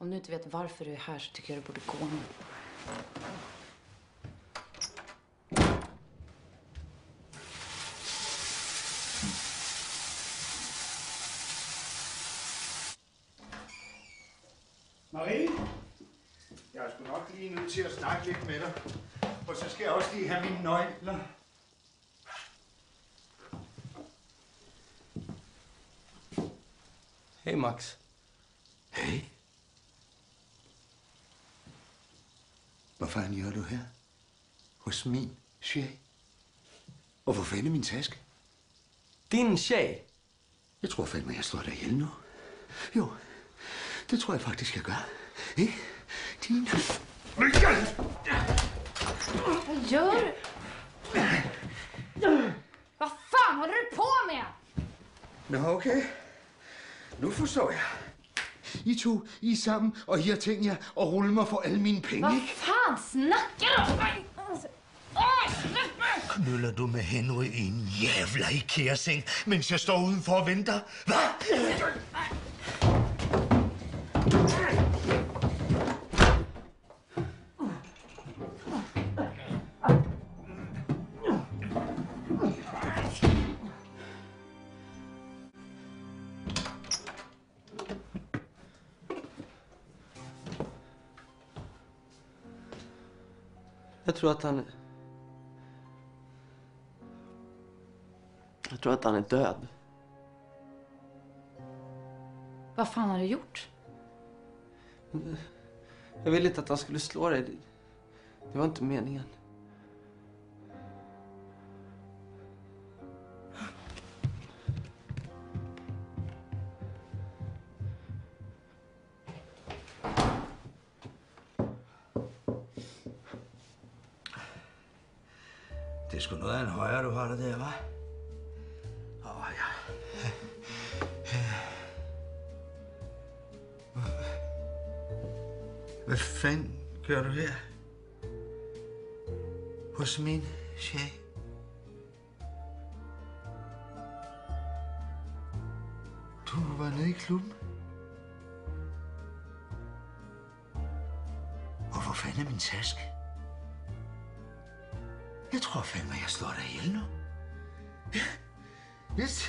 Om du inte vet varför du är här så tycker jag du borde gå nu. Marie, jeg er sgu nok lige nødt til at snakke lidt med dig. Og så skal jeg også lige have mine nøgler. Hej, Max. Hej. Hvad fanden gør du her? Hos min tjej? Og hvor fanden er min taske? Din tjej? Jeg tror fandme, jeg slår dig ihjel nu. Jo, det tror jeg faktisk, jeg gør. Ikke? Din... Hvad gör du? Vad fan håller du på med? Nå, okay. Nu forstår jeg. I to, I er sammen, og I har tænkt jer at rulle mig for alle mine penge, Vad ikke? fan snackar du om? Knuller du med Henry i en jævla IKEA-seng, mens jeg står udenfor og venter? Hvad? Jag tror att han är död. Vad fan har du gjort? Jag ville inte att han skulle slå dig. Det var inte meningen. Det er sgu noget af en højre, du har det der, hva'? Ja. Hvad fanden gør du her? Hos min tjej? Du var nede i klubben? Og hvor fanden er min taske? Jeg tror fandme, jeg slår dig ihjel nu. Ja, vist.